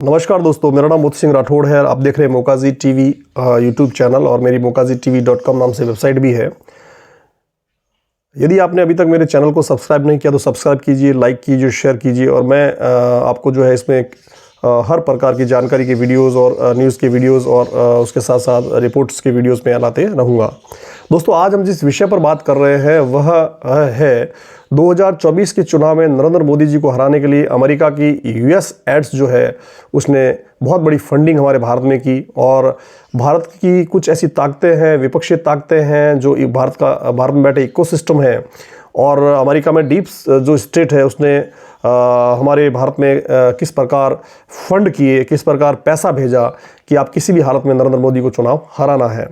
नमस्कार दोस्तों, मेरा नाम मोती सिंह राठौड़ है। आप देख रहे हैं मोकाजी टीवी यूट्यूब चैनल और मेरी mokazi.tv.com नाम से वेबसाइट भी है। यदि आपने अभी तक मेरे चैनल को सब्सक्राइब नहीं किया तो सब्सक्राइब कीजिए, लाइक कीजिए, शेयर कीजिए। और मैं आपको जो है इसमें हर प्रकार की जानकारी के वीडियोस और न्यूज़ के वीडियोस और उसके साथ साथ रिपोर्ट्स के वीडियोस में लाते रहूँगा। दोस्तों, आज हम जिस विषय पर बात कर रहे हैं वह है 2024 के चुनाव में नरेंद्र मोदी जी को हराने के लिए अमेरिका की यूएस एड्स जो है उसने बहुत बड़ी फंडिंग हमारे भारत में की। और भारत की कुछ ऐसी ताकतें हैं, विपक्षी ताकतें हैं जो भारत में बैठे इकोसिस्टम है। और अमेरिका में डीप जो स्टेट है उसने हमारे भारत में किस प्रकार फंड किए, किस प्रकार पैसा भेजा कि आप किसी भी हालत में नरेंद्र मोदी को चुनाव हराना है।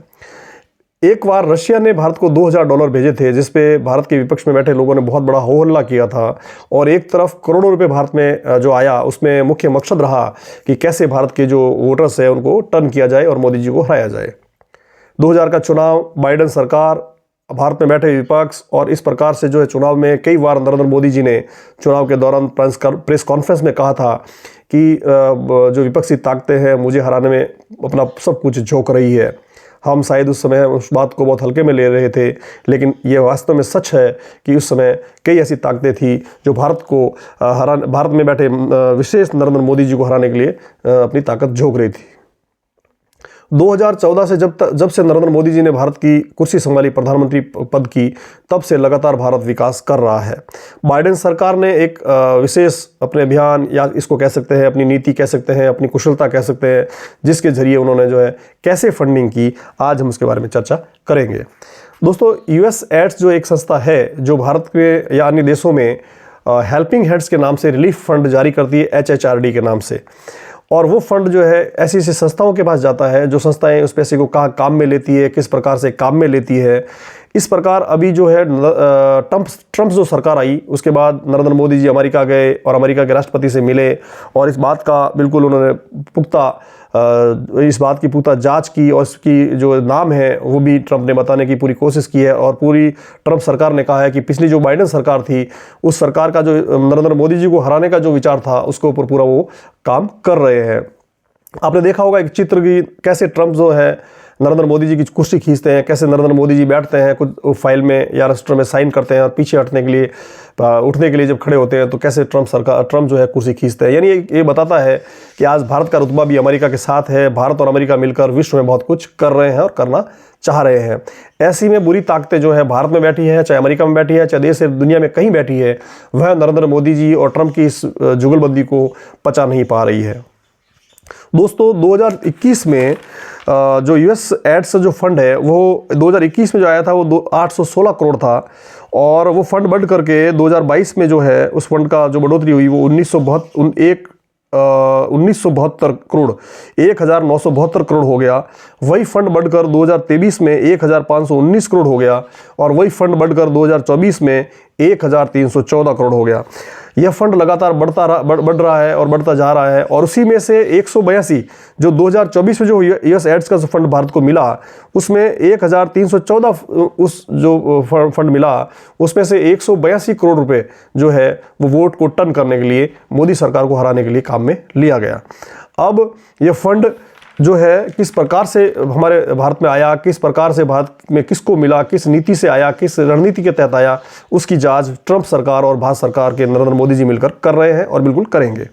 एक बार रशिया ने भारत को $2000 भेजे थे, जिस पे भारत के विपक्ष में बैठे लोगों ने बहुत बड़ा हो हल्ला किया था। और एक तरफ करोड़ों रुपए भारत में जो आया उसमें मुख्य मकसद रहा कि कैसे भारत के जो वोटर्स हैं उनको टर्न किया जाए और मोदी जी को हराया जाए। 2000 का चुनाव, बाइडेन सरकार, भारत में बैठे विपक्ष, और इस प्रकार से जो है चुनाव में कई बार नरेंद्र मोदी जी ने चुनाव के दौरान प्रेस कॉन्फ्रेंस में कहा था कि जो विपक्षी ताकतें हैं मुझे हराने में अपना सब कुछ झोंक रही है। हम शायद उस समय उस बात को बहुत हल्के में ले रहे थे, लेकिन ये वास्तव में सच है कि उस समय कई ऐसी ताकतें थी जो भारत में बैठे विशेष नरेंद्र मोदी जी को हराने के लिए अपनी ताकत झोंक रही थी। 2014 से जब से नरेंद्र मोदी जी ने भारत की कुर्सी संभाली, प्रधानमंत्री पद की, तब से लगातार भारत विकास कर रहा है। बाइडेन सरकार ने एक विशेष अपने अभियान, या इसको कह सकते हैं अपनी नीति कह सकते हैं, अपनी कुशलता कह सकते हैं, जिसके जरिए उन्होंने जो है कैसे फंडिंग की, आज हम उसके बारे में चर्चा करेंगे। दोस्तों, यूएस एड्स जो एक संस्था है जो भारत के या अन्य देशों में हेल्पिंग हैंड्स के नाम से रिलीफ फंड जारी करती है, HHRD के नाम से। और वो फंड जो है ऐसी ऐसी संस्थाओं के पास जाता है जो संस्थाएं उस पैसे को कहाँ काम में लेती है, किस प्रकार से काम में लेती है। इस प्रकार अभी जो है ट्रंप जो सरकार आई उसके बाद नरेंद्र मोदी जी अमेरिका गए और अमेरिका के राष्ट्रपति से मिले और इस बात का बिल्कुल उन्होंने इस बात की पुख्ता जांच की और इसकी जो नाम है वो भी ट्रंप ने बताने की पूरी कोशिश की है। और पूरी ट्रंप सरकार ने कहा है कि पिछली जो बाइडेन सरकार थी उस सरकार का जो नरेंद्र मोदी जी को हराने का जो विचार था उसके ऊपर पूरा वो काम कर रहे हैं। आपने देखा होगा एक चित्र की कैसे ट्रंप जो है नरेंद्र मोदी जी की कुर्सी खींचते हैं, कैसे नरेंद्र मोदी जी बैठते हैं कुछ फाइल में या रजिस्टर में साइन करते हैं और पीछे उठने के लिए जब खड़े होते हैं तो कैसे ट्रंप जो है कुर्सी खींचते हैं। यानी ये बताता है कि आज भारत का रुतबा भी अमेरिका के साथ है। भारत और अमेरिका मिलकर विश्व में बहुत कुछ कर रहे हैं और करना चाह रहे हैं। ऐसी में बुरी ताकतें जो है भारत में बैठी है, चाहे अमेरिका में बैठी है, चाहे देश दुनिया में कहीं बैठी है, वह नरेंद्र मोदी जी और ट्रंप की इस जुगलबंदी को पचा नहीं पा रही है। दोस्तों, 2021 में जो यूएस एड्स जो फंड है वो 2021 में जो आया था वो 816 करोड़ था। और वो फंड बढ़ करके 2022 में जो है उस फंड का जो बढ़ोतरी हुई वो 1972 करोड़ 1972 करोड़ हो गया। वही फंड बढ़कर 2023 में 1519 करोड़ हो गया और वही फंड बढ़कर 2024 में 1314 करोड़ हो गया। यह फंड लगातार बढ़ रहा है और बढ़ता जा रहा है। और उसी में से 182 जो 2024 में जो यूएस एड्स का फंड भारत को मिला उसमें 1314 उस जो फंड मिला उसमें से 182 करोड़ रुपए जो है वो वोट को टर्न करने के लिए, मोदी सरकार को हराने के लिए काम में लिया गया। अब यह फंड जो है किस प्रकार से हमारे भारत में आया, किस प्रकार से भारत में किसको मिला, किस नीति से आया, किस रणनीति के तहत आया, उसकी जांच ट्रंप सरकार और भारत सरकार के नरेंद्र मोदी जी मिलकर कर रहे हैं और बिल्कुल करेंगे।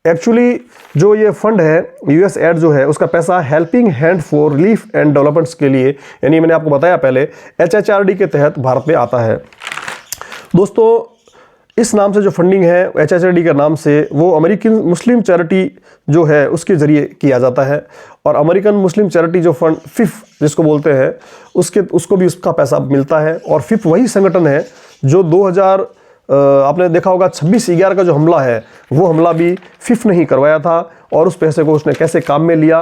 एक्चुअली जो ये फंड है यूएस एड जो है उसका पैसा helping hand for relief and developments के लिए, यानी मैंने आपको बताया पहले, HHRD के तहत भारत में आता है। दोस्तों, इस नाम से जो फंडिंग है HHRD के नाम से वो अमेरिकन मुस्लिम चैरिटी जो है उसके जरिए किया जाता है। और अमेरिकन मुस्लिम चैरिटी जो फंड FIF जिसको बोलते हैं उसको भी उसका पैसा मिलता है। और FIF वही संगठन है जो 2000 आपने देखा होगा 26/11 का जो हमला है वो हमला भी FIF ने ही करवाया था। और उस पैसे को उसने कैसे काम में लिया,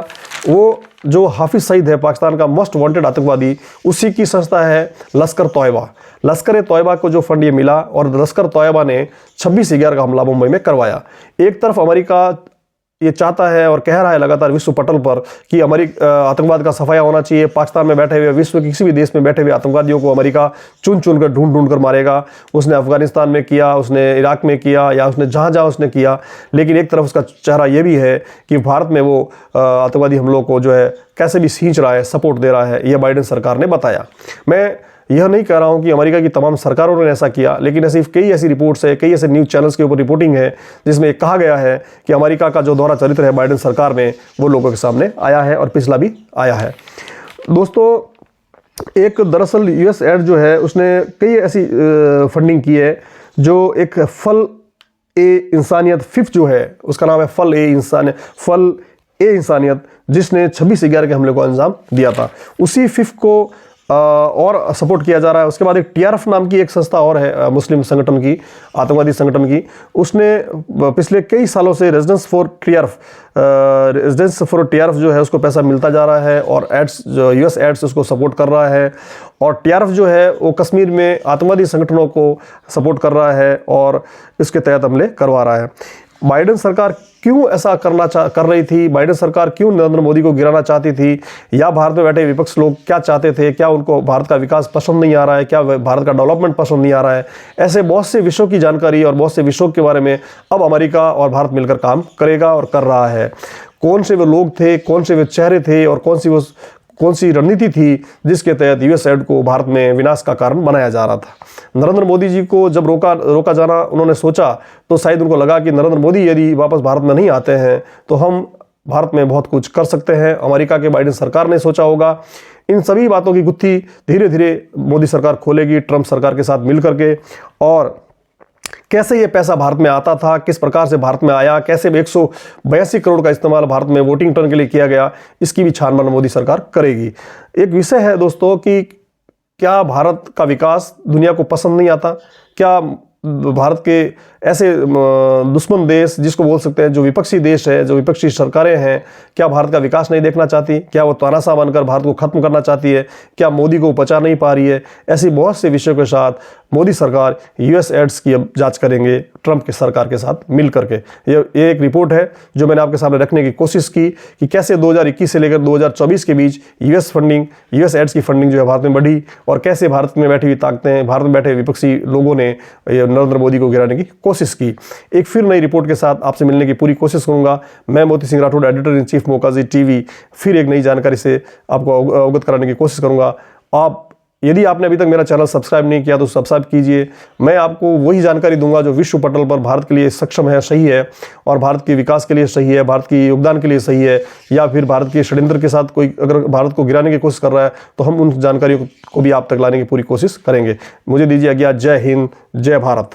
वो जो हाफिज सईद है पाकिस्तान का मोस्ट वांटेड आतंकवादी, उसी की संस्था है लश्कर तोयबा। लश्कर तोयबा को जो फंड ये मिला और लश्कर तोयबा ने 26/11 का हमला मुंबई में करवाया। एक तरफ अमेरिका ये चाहता है और कह रहा है लगातार विश्व पटल पर कि आतंकवाद का सफाया होना चाहिए। पाकिस्तान में बैठे हुए, विश्व के किसी भी देश में बैठे हुए आतंकवादियों को अमेरिका चुन चुन कर, ढूंढ ढूंढ कर मारेगा। उसने अफगानिस्तान में किया, उसने इराक में किया, या उसने जहाँ जहाँ उसने किया। लेकिन एक तरफ उसका चेहरा ये भी है कि भारत में वो आतंकवादी हमलों को जो है कैसे भी सींच रहा है, सपोर्ट दे रहा है। यह बाइडेन सरकार ने बताया। मैं यह नहीं कह रहा हूं कि अमेरिका की तमाम सरकारों ने ऐसा किया, लेकिन कई ऐसी रिपोर्ट्स है, कई ऐसे न्यूज़ चैनल्स के ऊपर रिपोर्टिंग है जिसमें कहा गया है कि अमेरिका का जो दोहरा चरित्र है बाइडेन सरकार में, वो लोगों के सामने आया है और पिछला भी आया है। दोस्तों, एक दरअसल यूएस एड जो है उसने कई ऐसी फंडिंग की है जो एक फल ए इंसानियत, फिफ्थ जो है उसका नाम है फल ए इंसानियत, जिसने 26/11 के हमले को अंजाम दिया था। उसी फिफ्थ को और सपोर्ट किया जा रहा है। उसके बाद एक टीआरएफ नाम की एक संस्था और है, मुस्लिम संगठन की, आतंकवादी संगठन की। उसने पिछले कई सालों से रेजिडेंस फॉर टीआरएफ जो है उसको पैसा मिलता जा रहा है और एड्स जो यूएस एड्स उसको सपोर्ट कर रहा है। और टीआरएफ जो है वो कश्मीर में आतंकवादी संगठनों को सपोर्ट कर रहा है और इसके तहत हमले करवा रहा है। बाइडेन सरकार क्यों ऐसा कर रही थी? बाइडेन सरकार क्यों नरेंद्र मोदी को गिराना चाहती थी? या भारत में बैठे विपक्ष लोग क्या चाहते थे? क्या उनको भारत का विकास पसंद नहीं आ रहा है? क्या भारत का डेवलपमेंट पसंद नहीं आ रहा है? ऐसे बहुत से विषयों की जानकारी और बहुत से विषयों के बारे में अब अमेरिका और भारत मिलकर काम करेगा और कर रहा है। कौन से वो लोग थे, कौन से वे चेहरे थे और कौन सी रणनीति थी जिसके तहत यूएस एड को भारत में विनाश का कारण बनाया जा रहा था? नरेंद्र मोदी जी को जब रोका जाना उन्होंने सोचा, तो शायद उनको लगा कि नरेंद्र मोदी यदि वापस भारत में नहीं आते हैं तो हम भारत में बहुत कुछ कर सकते हैं। अमेरिका के बाइडेन सरकार ने सोचा होगा। इन सभी बातों की गुत्थी धीरे धीरे मोदी सरकार खोलेगी ट्रंप सरकार के साथ मिल करके। और कैसे ये पैसा भारत में आता था, किस प्रकार से भारत में आया, कैसे 182 करोड़ का इस्तेमाल भारत में वोटिंग टर्न के लिए किया गया, इसकी भी छानबीन मोदी सरकार करेगी। एक विषय है दोस्तों कि क्या भारत का विकास दुनिया को पसंद नहीं आता? क्या भारत के ऐसे दुश्मन देश, जिसको बोल सकते हैं जो विपक्षी देश है, जो विपक्षी सरकारें हैं, क्या भारत का विकास नहीं देखना चाहती? क्या वो तानाशाह बनकर भारत को खत्म करना चाहती है? क्या मोदी को बचा नहीं पा रही है? ऐसी बहुत से विषयों के साथ मोदी सरकार यूएस एड्स की अब जांच करेंगे ट्रंप की सरकार के साथ मिल करके। ये एक रिपोर्ट है जो मैंने आपके सामने रखने की कोशिश की कि कैसे 2021 से लेकर 2024 के बीच यूएस एड्स की फंडिंग जो है भारत में बढ़ी और कैसे भारत में बैठी हुई ताकतें, भारत में बैठे विपक्षी लोगों ने नरेंद्र मोदी को गिराने की कोशिश की। एक फिर नई रिपोर्ट के साथ आपसे मिलने की पूरी कोशिश करूंगा। मैं Moti Singh Rathore, editor in chief मौकाजी टीवी, फिर एक नई जानकारी से आपको अवगत कराने की कोशिश करूंगा। यदि आपने अभी तक मेरा चैनल सब्सक्राइब नहीं किया तो सब्सक्राइब कीजिए। मैं आपको वही जानकारी दूंगा जो विश्व पटल पर भारत के लिए सक्षम है, सही है और भारत के विकास के लिए सही है, भारत के योगदान के लिए सही है, या फिर भारत के षड्यंत्र के साथ कोई अगर भारत को गिराने की कोशिश कर रहा है तो हम उन जानकारियों को भी आप तक लाने की पूरी कोशिश करेंगे। मुझे दीजिए आज्ञा। जय हिंद, जय भारत।